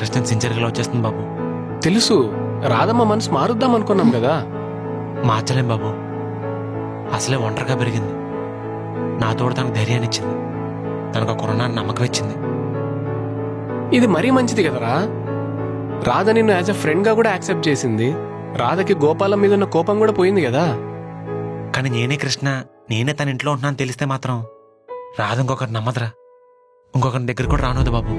కృష్ణ సిన్సియర్గా లవ్ చేస్తుంది బాబు. తెలుసు, రాధమ్మ మనసు మారుద్దాం అనుకున్నాం కదా. మార్చలేం బాబు. అసలే ఒంటరిగా పెరిగింది. నా తోడు తనకు ధైర్యాన్ని ఇచ్చింది, తనకు ఒక రుణాన్ని నమ్మకం ఇచ్చింది. ఇది మరీ మంచిది కదరా. రాధ నిన్ను యాజ్ అ ఫ్రెండ్ గా కూడా యాక్సెప్ట్ చేసింది. రాధకి గోపాలం మీద ఉన్న కోపం కూడా పోయింది కదా. కానీ నేనే కృష్ణ, నేనే తన ఇంట్లో ఉంటున్నాను తెలిస్తే మాత్రం రాధ ఇంకొకరు నమ్మదురా, ఇంకొకరి దగ్గర కూడా రానోదు బాబు.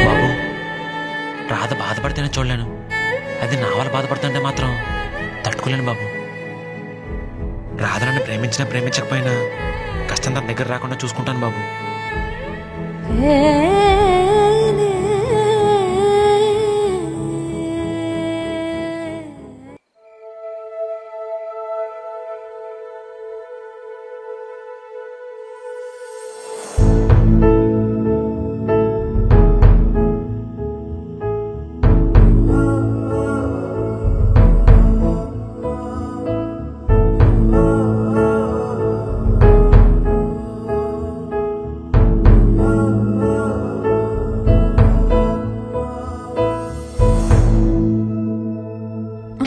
బాబు, రాధ బాధపడితేనే చూడలేను, అది నా వల్ల బాధపడుతుంటే మాత్రం తట్టుకోలేను బాబు. రాధ నన్ను ప్రేమించినా ప్రేమించకపోయినా కష్టం తన దగ్గర రాకుండా చూసుకుంటాను బాబు.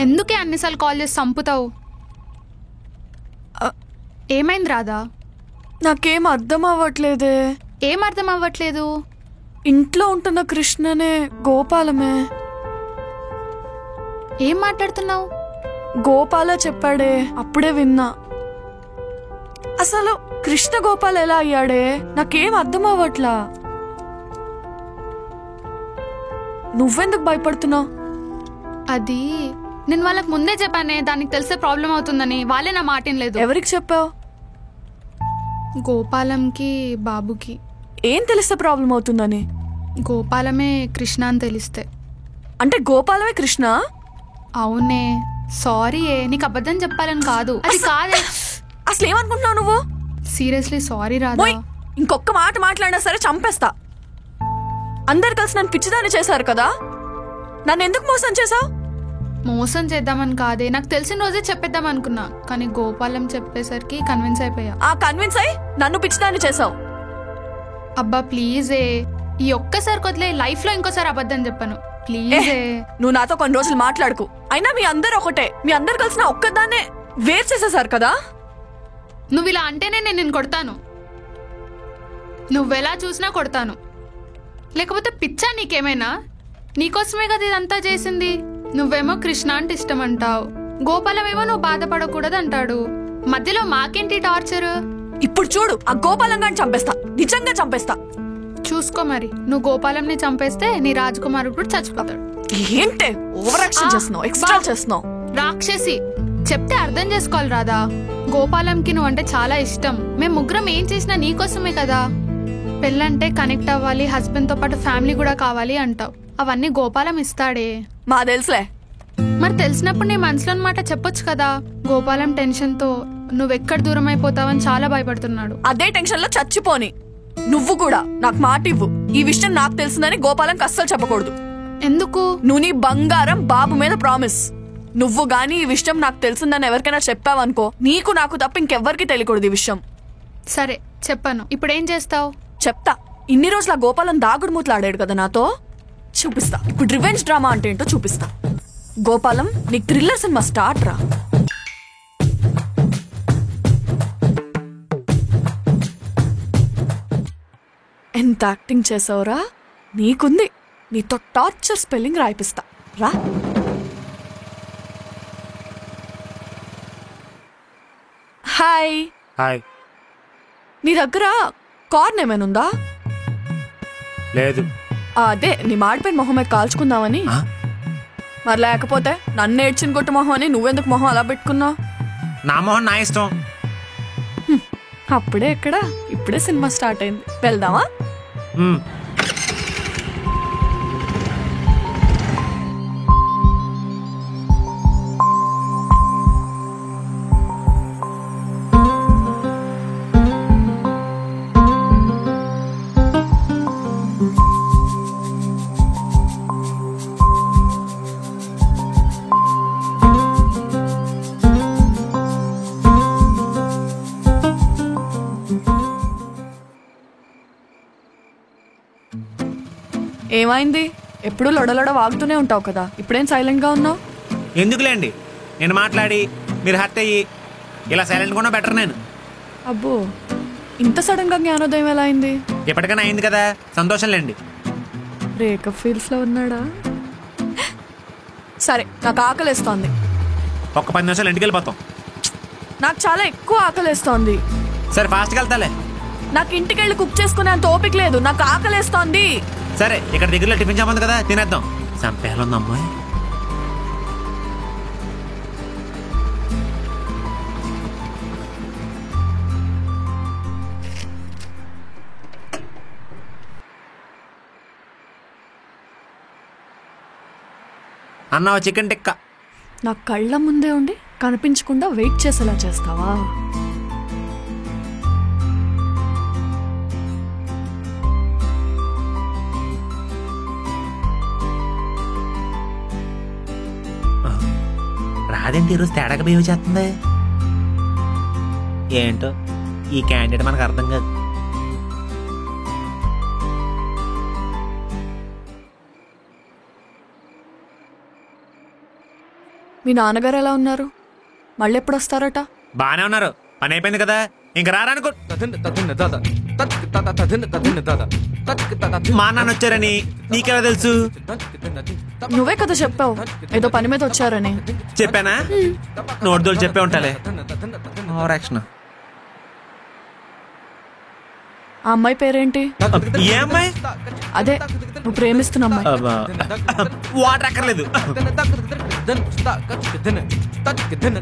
ఎందుకే అన్నిసార్లు కాల్ చేసి చంపుతావు? ఏమైంది రాధా? నాకేం అర్థం అవ్వట్లేదే. ఏం అర్థం అవ్వట్లేదు? ఇంట్లో ఉంటున్న కృష్ణనే గోపాలమే. ఏం మాట్లాడుతున్నావు? గోపాల చెప్పాడే, అప్పుడే విన్నా. అసలు కృష్ణ గోపాల్ ఎలా అయ్యాడే నాకేం అర్థం అవ్వట్లా. నువ్వెందుకు భయపడుతున్నావు? అది నేను వాళ్ళకి ముందే చెప్పానే, దానికి తెలిసే ప్రాబ్లం అవుతుందని. వాళ్ళే నా మాట లేదు. ఎవరికి చెప్పావు? గోపాలంకి, బాబుకి. ఏం తెలిస్తే ప్రాబ్లం అవుతుందని? గోపాలమే కృష్ణ అని తెలిస్తే. అంటే గోపాలమే కృష్ణ? అవునే. సారీ, నీకు అబద్ధం చెప్పాలని కాదు. అది కాదే. అసలు ఏమనుకుంటున్నావు నువ్వు? Seriously sorry Radha. ఇంకొక మాట మాట్లాడినా సరే చంపేస్తా. అందరు కలిసి నన్ను పిచ్చిదాన్ని చేశారు కదా, నన్ను ఎందుకు మోసం చేశావు? మోసం చేద్దామని కాదే, నాకు తెలిసిన రోజే చెప్పేద్దాం అనుకున్నా. కానీ గోపాలం చెప్పేసరికి కన్విన్స్ అయిపోయా. ఆ కన్విన్స్ అయి నన్ను పిచ్చిదాన్ని చేసావు. అబ్బా ప్లీజే, ఈ ఒక్కసారి కొద్దిలే, లైఫ్ లో ఇంకోసారి అబద్ధం చెప్పను ప్లీజే. నువ్వు నాతో కొన్ని రోజులు మాట్లాడుకు. అయినా మీ అందరు ఒకటే, మీ అందరు కలిసిన ఒక్కదాన్నే వేరు చేసేసారు కదా. నువ్వు ఇలా అంటేనే నేను నిన్ను కొడతాను. నువ్వెలా చూసినా కొడతాను. లేకపోతే పిచ్చా నీకేమైనా? నీకోసమే కదా ఇదంతా చేసింది. నువ్వేమో కృష్ణ అంటే ఇష్టం అంటావు, గోపాలమేమో నువ్వు బాధపడకూడదు అంటాడు. మధ్యలో మాకేంటి టార్చర్? ఇప్పుడు చూడు, ఆ గోపాలంగా చంపేస్తా, నిజంగా చంపేస్తా. చూసుకో మరి, నువ్వు గోపాలంని చంపేస్తే నీ రాజకుమారుడు కూడా చచ్చిపోతాడు. ఏంటే ఓవర్ యాక్షన్ చేస్తున్నావు, ఎక్స్ట్రా చేస్తున్నావు. రాక్షసి, చెప్తే అర్థం చేసుకోవాలి రాదా. గోపాలంకి నువ్వు అంటే చాలా ఇష్టం. మేము ముగ్గురం ఏం చేసినా నీకోసమే కదా. పెళ్ళంటే కనెక్ట్ అవ్వాలి, హస్బెండ్ తో పాటు ఫ్యామిలీ కూడా కావాలి అంటావు. అవన్నీ గోపాలం ఇస్తాడే. మా తెలుసులే. మరి తెలిసినప్పుడు నీ మనసులో మాట చెప్పొచ్చు కదా. గోపాలం టెన్షన్ తో నువ్వెక్కడ దూరం అయిపోతావని చాలా భయపడుతున్నాడు. అదే టెన్షన్ లో చచ్చిపోని. నువ్వు కూడా నాకు మాట ఇవ్వు. ఈ విషయం నాకు తెలిసిందని గోపాలంకి అస్సలు చెప్పకూడదు. ఎందుకు? నువ్వు నీ బంగారం బాబు మీద ప్రామిస్. నువ్వు గాని ఈ విషయం నాకు తెలిసిందని ఎవరికైనా చెప్పావనుకో, నీకు నాకు తప్ప ఇంకెవ్వరికి తెలియకూడదు ఈ విషయం. సరే చెప్పను. ఇప్పుడు ఏం చేస్తావు? చెప్తా. ఇన్ని రోజులు ఆ గోపాలం దాగుడు మూతలాడాడు కదా నాతో, చూపిస్తా. ఇప్పుడు రివెంజ్ డ్రామా అంటే ఏంటో చూపిస్తా. గోపాలం, నీకు థ్రిల్లర్ సినిమా స్టార్ట్ రా. ఎంత యాక్టింగ్ చేసావురా, నీకుంది. నీతో టార్చర్ స్పెల్లింగ్ రాయిపిస్తా రా. హాయ్. హాయ్. నీ దగ్గర కార్న్ ఏమైనా ఉందా? లేదు. అదే నీ మాడిపోయిన మొహం మీద కాల్చుకుందామని. మరి లేకపోతే నన్ను ఏడ్చిన కొట్టు మొహం అని నువ్వెందుకు మొహం అలా పెట్టుకున్నావు? నా మొహం నా ఇష్టం. అప్పుడే ఎక్కడ, ఇప్పుడే సినిమా స్టార్ట్ అయింది. వెళ్దామా? ఏమైంది? ఎప్పుడు లొడలొడ వాగుతూనే ఉంటావు కదా, ఇప్పుడేం సైలెంట్ గా ఉన్నావు? ఎందుకులేండి, నేను మాట్లాడి మీరు హర్ట్ అయ్యి ఇలా సైలెంట్ కూడా బెటర్. నేను అబ్బో, ఇంత సడన్ గా జ్ఞానోదయం ఎలా అయింది? ఎప్పటికైనా అయింది కదా, సంతోషంలేండి. బ్రేకప్ ఫీల్స్ లో ఉన్నాడా? సరే, నాకు ఆకలేస్తోంది. ఒక్క 10 నిమిషాలు ఇంటికి వెళ్ళిపోతాం. నాకు చాలా ఎక్కువ ఆకలేస్తోంది. సరే ఫాస్ట్గా వెళ్తాలే. నాకు ఇంటికి వెళ్ళి కుక్ చేసుకునే అంత ఓపిక లేదు, నాకు ఆకలేస్తోంది. సరే ఇక్కడ దగ్గరలో టిఫిన్ షాప్ ఉంది కదా, తినేద్దాం. సంపేయాలంది అమ్మాయి. అన్న చికెన్ టిక్కా. నా కళ్ళ ముందే ఉండి కనిపించకుండా వెయిట్ చేసేలా చేస్తావా? రాదేంటి ఈరోజు తేడాగా బిహేవ్ చేస్తుంది? ఏంటో ఈ క్యాండిడేట్ మనకు అర్థం కాదు. మీ నాన్నగారు ఎలా ఉన్నారు? మళ్ళీ ఎప్పుడు వస్తారట? బానే ఉన్నారు, పని అయిపోయింది కదా, ఇంక రారానుకో. మా నాన్న వచ్చారని నీకెలా తెలుసు? నువ్వే కదా చెప్పావు ఏదో పని మీద వచ్చారని. చెప్పానా? నోట్దోలు చెప్పే ఉంటాలే. యాక్షన్. ఆ అమ్మాయి పేరేంటి? ఏ అమ్మాయి? అదే నువ్వు ప్రేమిస్తున్న అమ్మాయి. వాటర్ అక్కర్లేదు.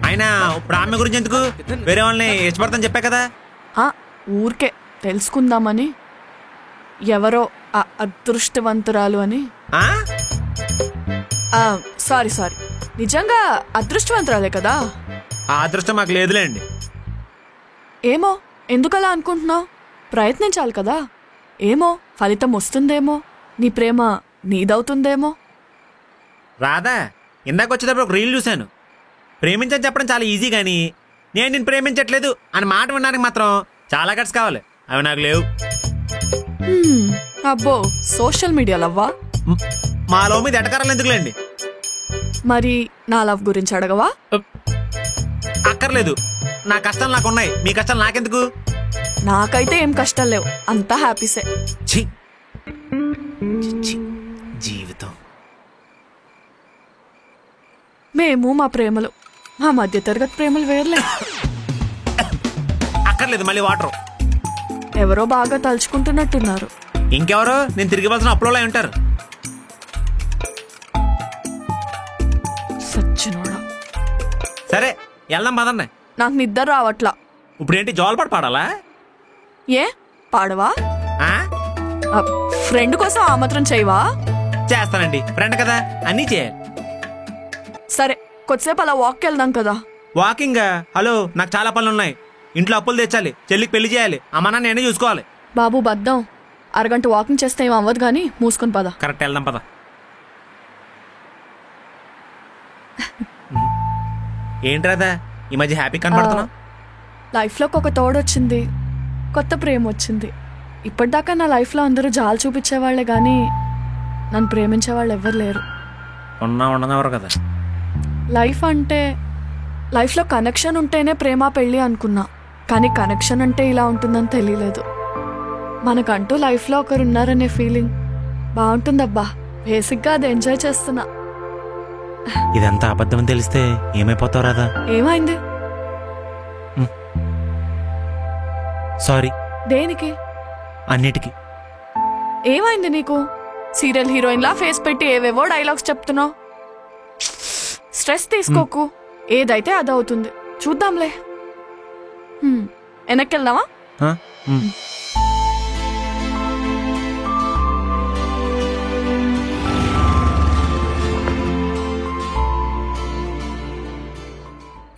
అయినా ఇప్పుడు ఆమె గురించి ఎందుకు? వేరే వాళ్ళని ఇష్టపడతాను చెప్పా కదా. ఊరికే తెలుసుకుందామని. ఎవరో అదృష్టవంతురాలు అని. సారీ నిజంగా అదృష్టవంతురాలే కదా. ఆ అదృష్టం మాకు లేదులేండి. ఏమో ఎందుకలా అనుకుంటున్నావు? ప్రయత్నించాలి కదా. ఏమో ఫలితం వస్తుందేమో, నీ ప్రేమ నీదవుతుందేమో. రాదా, ఇందాక వచ్చేటప్పుడు ఒక రీల్ చూశాను. ప్రేమించని చెప్పడం చాలా ఈజీ కానీ నేను నిన్ను ప్రేమించట్లేదు అని మాట వినడానికి మాత్రం చాలా గట్స్ కావాలి. అవి నాకు లేవు. అబ్బో, సోషల్ మీడియా లవ్వా? మా లవ్ మీద ఎటకారాలు ఎందుకులేండి. మరి నా లవ్ గురించి అడగవా? అక్కర్లేదు, నా కష్టాలు నాకున్నాయి, మీ కష్టాలు నాకెందుకు? నాకైతే ఏం కష్టాలు లేవు, అంతా హ్యాపీసే. జీవితం. మేము మా ప్రేమలు, మా మధ్య తరగతి ప్రేమలు వేర్లే. అక్కర్లేదు మళ్ళీ వాటర్. ఎవరో బాగా తలుచుకుంటున్నట్టున్నారు. ఇంకెవరో నేను తిరిగి వలసిన అప్లోలో ఉంటారు. సచ్చినోడా. సరే వెళ్దాం పదండి. నాకు నిద్ర రావట్లా. ఇప్పుడు ఏంటి జోలపాటు పాడాలా? ఏ పాడవా? ఫ్రెండ్ కోసం ఆ మాత్రం చేయవా? చేస్తానండి, ఫ్రెండ్ కదా, అన్నీ చేయాలి. సరే కొద్దిసేపు అలా వాక్కి వెళ్దాం కదా. వాకింగ్? హలో, నాకు చాలా పనులు ఉన్నాయి. ఇంట్లో అప్పులు తెచ్చాలి, చెల్లికి పెళ్లి చేయాలి, అమ్మ నాన్న నేనే చూసుకోవాలి. బాబు బద్దాం, అరగంట వాకింగ్ చేస్తే ఏం అవ్వదు కానీ మూసుకొని పద. కరెక్ట్, వెళ్దాం పద. ఏంట్రాదా ఈ మధ్య హ్యాపీ కనబడుతున్నావు? లైఫ్లోకి ఒక తోడొచ్చింది, కొత్త ప్రేమ వచ్చింది. ఇప్పటిదాకా నా లైఫ్లో అందరూ జాలి చూపించేవాళ్లే కానీ నన్ను ప్రేమించే వాళ్ళు ఎవ్వరు లేరు. ఉండనెవరు కదా. లైఫ్ అంటే, లైఫ్లో కనెక్షన్ ఉంటేనే ప్రేమ పెళ్ళి అనుకున్నా, కానీ కనెక్షన్ అంటే ఇలా ఉంటుందని తెలియలేదు. మనకంటూ లైఫ్లో ఒకరు ఉన్నారనే ఫీలింగ్ బాగుంటుందబ్బా. బేసిక్గా అది ఎంజాయ్ చేస్తున్నా. ఇదంతా అబద్ధం తెలిస్తే ఏమైపోతావు రాదా? ఏమైంది? సారీ. దేనికి? అన్నిటికీ. ఏమైంది నీకు? సీరియల్ హీరోయిన్లా ఫేస్ పెట్టి ఏవేవో డైలాగ్స్ చెప్తున్నావు. స్ట్రెస్ తీసుకోకు, ఏదైతే అదవుతుంది. చూద్దాంలే. వెనక్కి వెళ్దామా?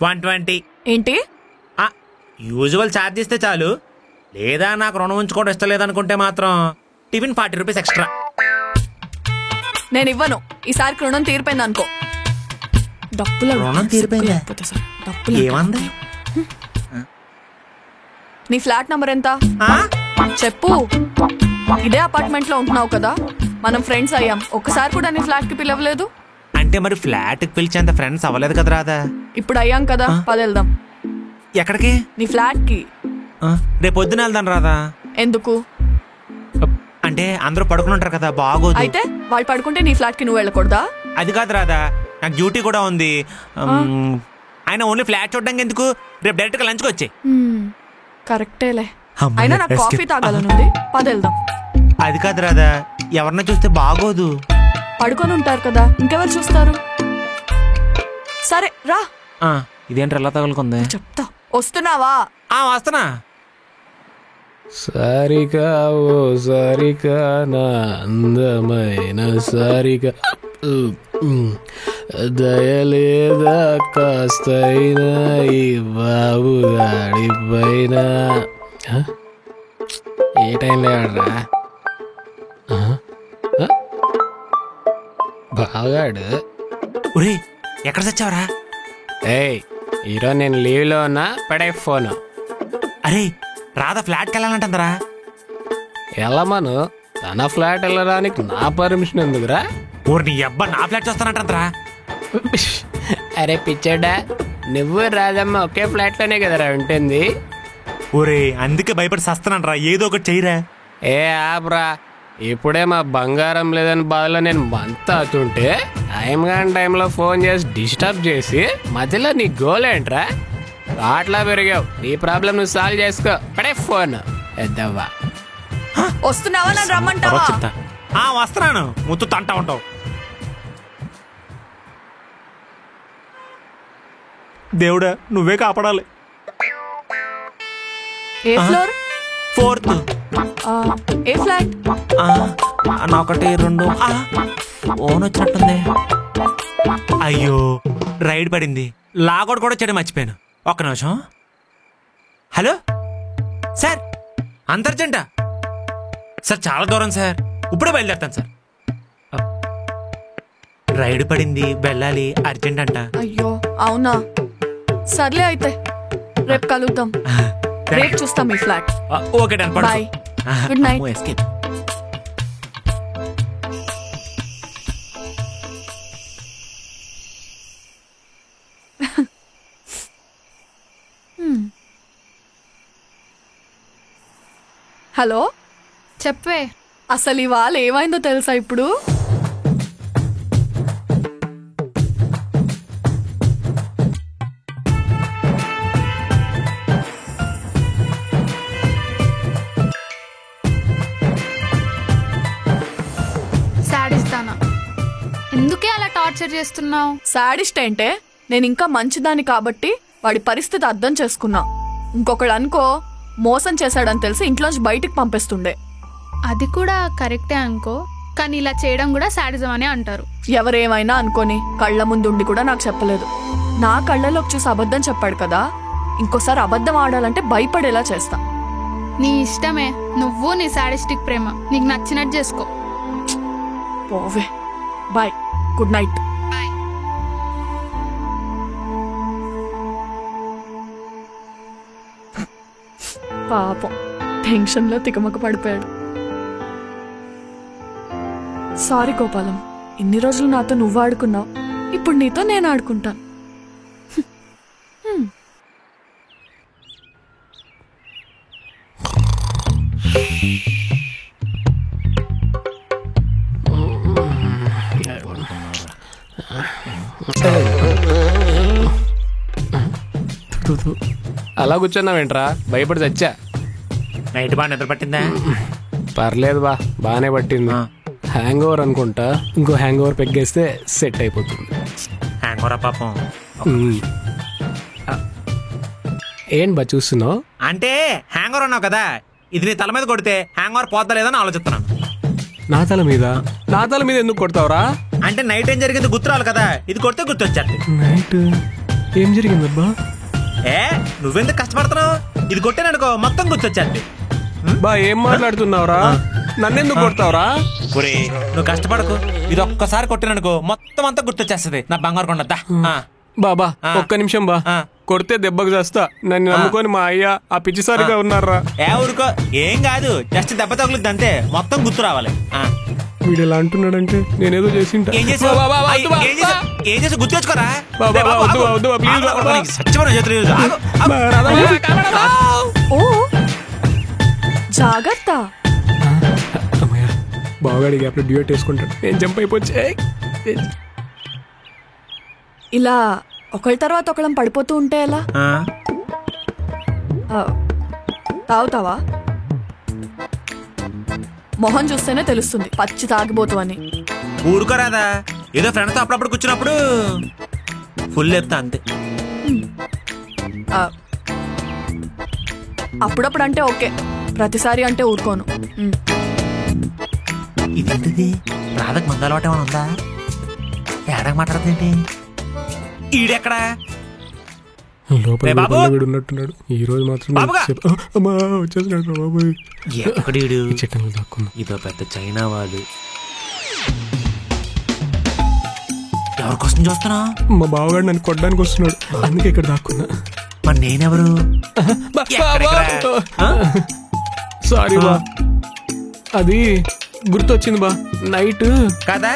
$120. ఏంటి? యూజువల్ ఛార్జ్ ఇస్తే చాలు. లేదా నాకు రుణం ఉంచుకోవడం ఇష్టం లేదనుకుంటే మాత్రం టిఫిన్ ₹40 ఎక్స్ట్రా. నేను ఇవ్వను. ఈసారికి రుణం తీరిపోయింది అనుకో. రుణం తీరిపోయిందా? ఏమంది? నీ ఫ్లాట్ నంబర్ ఎంత చెప్పు. ఇదే అపార్ట్మెంట్ లో ఉంటున్నావు కదా, మనం ఫ్రెండ్స్ అయ్యాం, ఒక్కసారి కూడా నీ ఫ్లాట్ కి పిలవలేదు. అంటే మరి ఫ్లాట్ కి పిలిచేంత ఫ్రెండ్స్ అవ్వలేదు కదా రాదా. ఇప్పుడు అయ్యాం కదా, పదెళ్దాం. ఎక్కడికి? నీ ఫ్లాట్ కి. రేపు పొద్దున వెళ్దాం రాదా. ఎందుకు? అంటే అందరూ పడుకుని ఉంటారు కదా, బాగోదు. అయితే వాళ్ళు పడుకుంటే నీ ఫ్లాట్ కి నువ్వు వెళ్ళకూడదా? అది కాదు రాదా, నాకు డ్యూటీ కూడా ఉంది. ఆయన ఓన్లీ ఫ్లాట్ చూడడానికి ఎందుకు, రేపు డైరెక్ట్ గా లంచ్కి వచ్చే. కరెక్టేలే. అయినా నాకు కాఫీ తాగాలనుంది, పదెళ్దాం. అది కాదు రాదా, ఎవరన్నా చూస్తే బాగోదు. పడుకొని ఉంటారు కదా, ఇంకెవరు చూస్తారు? సరే రా. ఇదేంటి ఎలా తగులుకుంది? చెప్తా. వస్తున్నావా? వస్తున్నా. సారికా ఓ సారికా నా అందమైన సారికా, దయలేదా కాస్తైనా ఈ బాబు గాడి పైన. ఏ టైంలో ఆడరా బాగాడు? ఒరే ఎక్కడ చచ్చావరా? ఏయ్ ఈరోజు నేను లీవ్లో ఉన్నా, పడే ఫోను. అరే రాధా ఫ్లాట్కి వెళ్ళాలంటుందరా. వెళ్ళమను, తన ఫ్లాట్ వెళ్ళడానికి నా పర్మిషన్ ఎందుకురా? ఊరు నీ అబ్బా నా ఫ్లాట్ చూస్తానంటరా. అరే పిచ్చాడా, నువ్వు రాదమ్మ ఒకే ఫ్లాట్లోనే కదరా ఉంటుంది. ఊరే అందుకే భయపడి సస్తానంటరా, ఏదో ఒకటి చెయ్యరా. ఏ ఆబ్రా, ఇప్పుడే మా బంగారం లేదని బాధలో నేను మంతా అవుతుంటే టైంలో ఫోన్ చేసి డిస్టర్బ్ చేసి మధ్యలో నీ గోల్ ఏంట్రా? అట్లా పెరిగావు, నీ ప్రాబ్లం నువ్వు సాల్వ్ చేసుకో, పడే ఫోన్ ఎద్దవ్వా. వస్తున్నావా? నన్ను రమ్మంటావా? వస్తున్నాను, ముత్తు తంటా ఉంటావు. దేవుడా నువ్వే కాపాడాలి. ఏ ఫ్లోర్? 4th. ఏ ఫ్లాట్? నా 1, 2. ఫోన్ వచ్చినట్టుంది. అయ్యో రైడ్ పడింది, లాగౌట్ కూడా చేయడం మర్చిపోయాను. ఒక్క నిమిషం. హలో సార్, అంతర్జెంటా సార్? చాలా దూరం సార్, ఇప్పుడే బయలుదేరుతాను సార్. రైడ్ పడింది, వెళ్ళాలి, అర్జెంట్ అంట. అయ్యో అవునా, సర్లే అయితే రేపు కలుద్దాం. రేపు చూస్తాం మీ flat. Okay done. Bye, good night. Escape. Hello చెప్పే. అసలు ఇవాళ ఏమైందో తెలుసా? ఇప్పుడు సాడిస్తానా? ఎందుకే అలా టార్చర్ చేస్తున్నావు? సాడిస్ట్ ఏంటే, నేను ఇంకా మంచిదాన్ని కాబట్టి వాడి పరిస్థితి అర్థం చేసుకున్నా. ఇంకొకడు అనుకో మోసం చేశాడని తెలిసి ఇంట్లోంచి బయటికి పంపిస్తుండే. అది కూడా కరెక్టే అనుకో, కానీ ఇలా చేయడం కూడా సాడిజం అనే అంటారు. ఎవరేమైనా అనుకోని, కళ్ళ ముందుండి కూడా నాకు చెప్పలేదు. నా కళ్ళలోకి చూసి అబద్ధం చెప్పాడు కదా, ఇంకోసారి అబద్ధం ఆడాలంటే భయపడేలా చేస్తా. నీ ఇష్టమే, నువ్వు నీ సాడిస్టిక్ ప్రేమ నీకు నచ్చినట్టు చేసుకో. పోవే. Bye, good night. పాపం టెన్షన్లో తికమక పడిపోయాడు. సారీ గోపాలం, ఇన్ని రోజులు నాతో నువ్వు ఆడుకున్నావు, ఇప్పుడు నీతో నేను ఆడుకుంటాను. అలా కూర్చున్నావేంట్రా, భయపడి చచ్చా. నైట్ బాగా నిద్ర పట్టిందా? పర్లేదు బా, బాగానే పట్టింది. హ్యాంగ్ ఓవర్ అనుకుంటా, ఇంకో హ్యాంగ్ ఓవర్ పెగ్గేస్తే సెట్ అయిపోతుంది. హ్యాంగ్ ఓవరా పాపం? ఏంటి బా చూస్తున్నావు? అంటే హ్యాంగ్ ఓవర్ అన్నావు కదా, ఇది నీ తల మీద కొడితే హ్యాంగ్ ఓవర్ పోతా లేదని ఆలోచిస్తున్నాను. నా తల మీద? నా తల మీద ఎందుకు కొడతావురా? అంటే నైట్ ఏం జరిగింది గుర్తురాలి కదా, ఇది కొడితే గుర్తొచ్చేది. నైట్ ఏం జరిగిందబ్బా? నువ్వెందుకు కష్టపడుతున్నావు, ఇది కొట్టాననుకో మొత్తం గుర్తొచ్చేది. బా ఏం మాట్లాడుతున్నావురా? నన్నెందుకు కొడతావురా? ఒరే నువ్వు కష్టపడకు, ఇది ఒక్కసారి కొట్టాననుకో మొత్తం అంతా గుర్తొచ్చేస్తుంది. నా బంగారు కొండద్దా. బాబా ఒక్క నిమిషం బా, కొడితే దెబ్బకు చేస్తా. నన్ను నమ్ముకొని మా అయ్య ఆ పిచ్చిసారిగా ఉన్నారా? ఊరుకో, ఏం కాదు, జస్ట్ దెబ్బ తగులుద్ది అంతే, మొత్తం గుర్తు రావాలి. వీడు ఎలా అంటున్నాడంటే నేనేదో చేసింటా ఏం చేసావు? ఏం చేసి గుర్తు తెచ్చుకోరా సత్యమైన చేతులు ఓ జాగ్రత్త. బాగా అప్పుడు డ్యూట్ వేసుకుంటాడు, నేను జంప్ అయిపోచ్చే. ఇలా ఒకళ్ళ తర్వాత ఒకళ్ళం పడిపోతూ ఉంటే ఎలా? తాగుతావా? మొహం చూస్తేనే తెలుస్తుంది పచ్చి తాగిపోతు అని. ఊరుకోరాదా, ఏదో ఫ్రెండ్స్ తో అప్పుడప్పుడు కూర్చున్నప్పుడు ఫుల్ ఎత్తా అంతే. అప్పుడప్పుడు అంటే ఓకే, ప్రతిసారి అంటే ఊరుకోను. ఇదేంటిది, రాధకు మంద అలవాటు ఏమైనా ఉందా? ఏడకు మాట్లాడుతుందేంటి? ఈడెక్కడా? లోపల వీడు ఉన్నట్టున్నాడు. ఈ రోజు మాత్రం వచ్చేసినాడు బాబు. ఎక్కడీడు? చెట్టంలో దాక్కున్నా. ఇదో పెద్ద చైనా వాళ్ళు. ఎవరికోసం చూస్తున్నా? మా బావగాడు నన్ను కొట్టడానికి వస్తున్నాడు, అందుకే ఇక్కడ దాక్కున్నా. మరి నేనెవరు? సారీ బా, అది గుర్తొచ్చింది బా. నైట్ కదా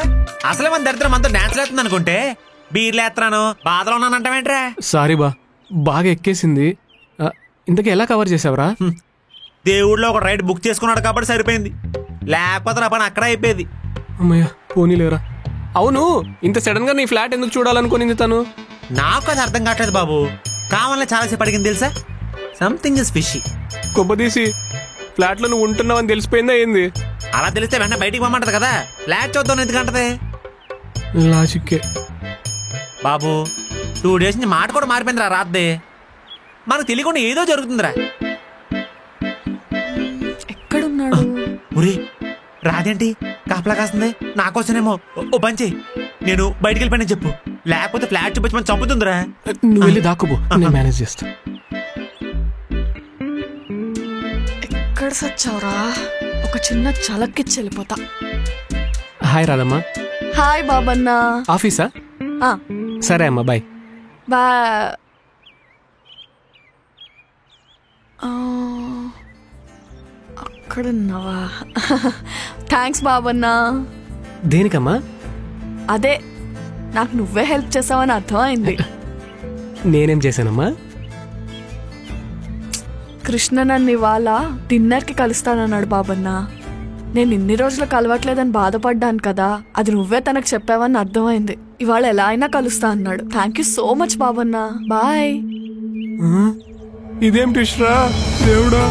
అసలే మన దరిద్రం మనతో డాన్స్ లేస్తుంది అనుకుంటే బీర్లు ఎత్తాను, బాధలో ఉన్నానంటావేంట్రా? సారీ బా, బాగా ఎక్కేసింది. ఇంతకీ ఎలా కవర్ చేసావరా? దేవుడిలో ఒక రైడ్ బుక్ చేసుకున్నాడు కాబట్టి సరిపోయింది, లేకపోతే నా పని అక్కడ అయిపోయేది. అమ్మయ్య పోనీలేరా. అవును, ఇంత సడన్ గా నీ ఫ్లాట్ ఎందుకు చూడాలనుకునింది తను? నాకు అది అర్థం కావట్లేదు బాబు. కావాలని చాలాసేపు అడిగింది తెలుసా? Something is fishy. కొబ్బదీసి ఫ్లాట్ లో నువ్వు ఉంటున్నావని తెలిసిపోయిందా ఏంది? అలా తెలిస్తే వెంటనే బయటికి పంపంటది కదా, ఫ్లాట్ చూద్దాం ఎందుకంటది. లాజిక్కే బాబు. 2 days నుంచి మాట కూడా మారిపోయిందిరా రాత్రి. మనకు తెలియకుండా ఏదో జరుగుతుందిరా. ఎక్కడున్నాడు? ఉరి రాదేంటి కాపలా కాస్తుంది? నాకోసమేమో ఓ పంచి, నేను బయటికి వెళ్ళిపోయినా చెప్పు, లేకపోతే ఫ్లాట్ చూపించి మనం చంపుతుందిరా. నువ్వు వెళ్ళి దాక్కుపో, నేను మేనేజ్ చేస్తా. ఎక్కడ సచ్చావురా? ఒక చిన్న చలక్కిచ్చి వెళ్ళిపోతా. హాయ్ రాదమ్మా. హాయ్ బాబన్నా. ఆఫీసా? సరే అమ్మా, బాయ్. అక్కడున్నావా? థ్యాంక్స్ బాబన్నా. దేనికమ్మా? అదే, నాకు నువ్వే హెల్ప్ చేసావని అర్థమైంది. నేనేం చేశానమ్మా? కృష్ణ నన్ను ఇవాళ డిన్నర్కి కలుస్తానన్నాడు బాబన్నా. నేను ఇన్ని రోజులు కలవట్లేదని బాధపడ్డాను కదా, అది నువ్వే తనకు చెప్పావని అర్థమైంది. ఇవాళ ఎలా అయినా కలుస్తా అన్నాడు. థ్యాంక్ యూ సో మచ్ బాబన్నా. బాయ్. ఇదేం టిష్రా దేవుడా.